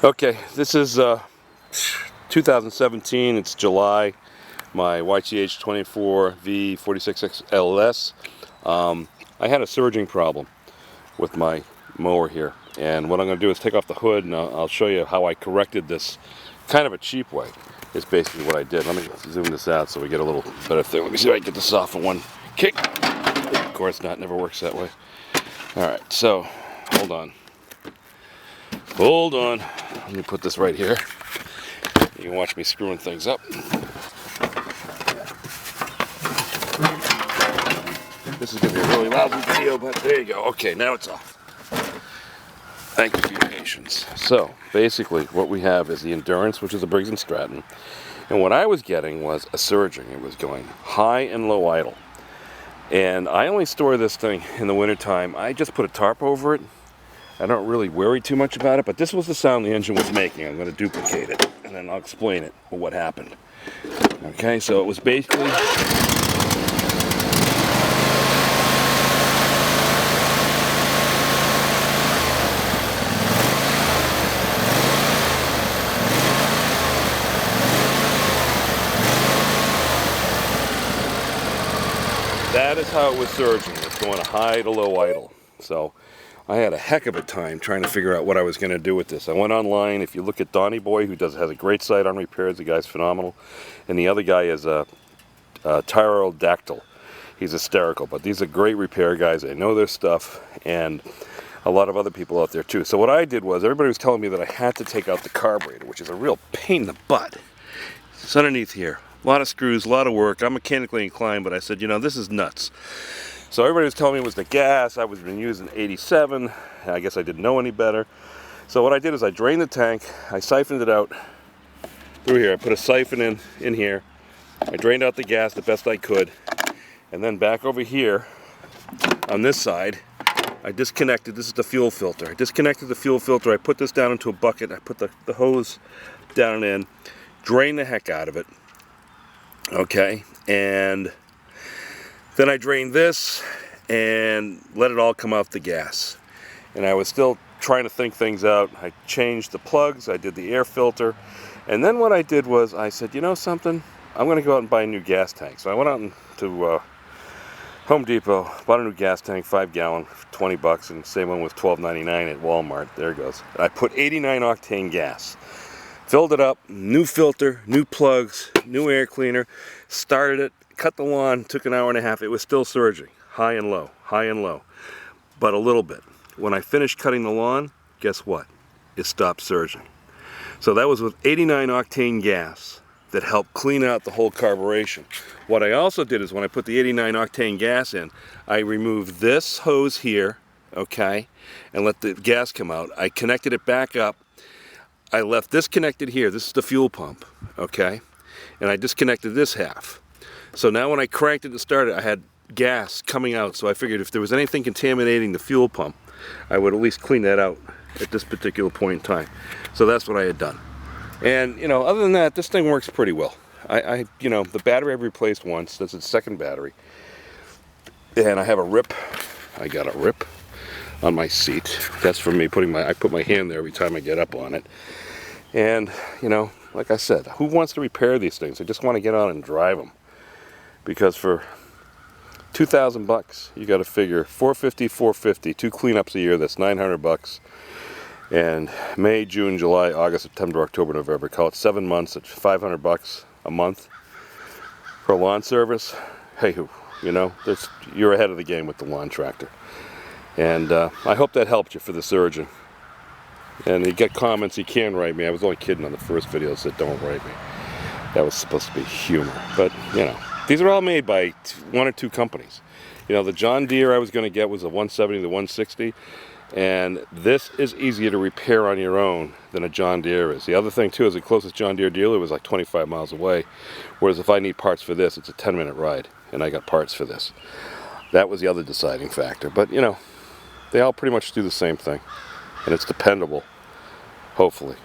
Okay, this is 2017, it's July, my YTH22V46XLS. I had a surging problem with my mower here, and what I'm going to do is take off the hood and I'll show you how I corrected this kind of a cheap way. Is basically what I did. Let me zoom this out so we get a little better thing. Let me see if I can get this off in one kick. Of course not, never works that way. Alright, so hold on. Let me put this right here. You can watch me screwing things up. This is going to be a really lousy video, but there you go. Okay, now it's off. Thank you for your patience. So, basically, what we have is the Endurance, which is a Briggs and Stratton. And what I was getting was a surging. It was going high and low idle. And I only store this thing in the wintertime. I just put a tarp over it. I don't really worry too much about it, but this was the sound the engine was making. I'm going to duplicate it, and then I'll explain it, what happened. Okay, so it was basically... That is how it was surging. It's going high to low idle. So I had a heck of a time trying to figure out what I was going to do with this. I went online. If you look at Donnie Boy, who has a great site on repairs, the guy's phenomenal. And the other guy is a Pterodactyl. He's hysterical. But these are great repair guys. They know their stuff. And a lot of other people out there too. So what I did was, everybody was telling me that I had to take out the carburetor, which is a real pain in the butt. It's underneath here. A lot of screws, a lot of work. I'm mechanically inclined, but I said, you know, this is nuts. So everybody was telling me it was the gas. I was been using 87. I guess I didn't know any better. So what I did is I drained the tank. I siphoned it out through here. I put a siphon in here. I drained out the gas the best I could. And then back over here on this side, I disconnected. This is the fuel filter. I disconnected the fuel filter. I put this down into a bucket. I put the hose down in, drained the heck out of it. Okay, and then I drained this and let it all come off the gas. And I was still trying to think things out. I changed the plugs, I did the air filter, and then what I did was I said, you know something, I'm going to go out and buy a new gas tank. So I went out to Home Depot, bought a new gas tank, 5-gallon, 20 bucks, and same one was $12.99 at Walmart. There it goes. And I put 89 octane gas. Filled it up, new filter, new plugs, new air cleaner, started it, cut the lawn, took an hour and a half. It was still surging, high and low, but a little bit. When I finished cutting the lawn, guess what? It stopped surging. So that was with 89 octane gas that helped clean out the whole carburation. What I also did is when I put the 89 octane gas in, I removed this hose here, okay, and let the gas come out. I connected it back up. I left this connected here. This is the fuel pump, okay? And I disconnected this half. So now when I cranked it and started, I had gas coming out. So I figured if there was anything contaminating the fuel pump, I would at least clean that out at this particular point in time. So that's what I had done. And, you know, other than that, this thing works pretty well. You know, the battery I've replaced once. That's its second battery. And I have a rip. I got a rip on my seat. That's for me I put my hand there every time I get up on it. And, you know, like I said, who wants to repair these things? I just want to get on and drive them. Because for 2,000 bucks, you got to figure 450, 2 cleanups a year, that's 900 bucks. And May, June, July, August, September, October, November, call it 7 months at 500 bucks a month for a lawn service. Hey, you know, you're ahead of the game with the lawn tractor. And I hope that helped you for the surging. And you get comments, you can write me. I was only kidding on the first video that said don't write me. That was supposed to be humor. But, you know, these are all made by 1 or 2 companies. You know, the John Deere I was going to get was a 170 to 160. And this is easier to repair on your own than a John Deere is. The other thing, too, is the closest John Deere dealer was like 25 miles away. Whereas if I need parts for this, it's a 10-minute ride. And I got parts for this. That was the other deciding factor. But, you know, they all pretty much do the same thing. And it's dependable, hopefully.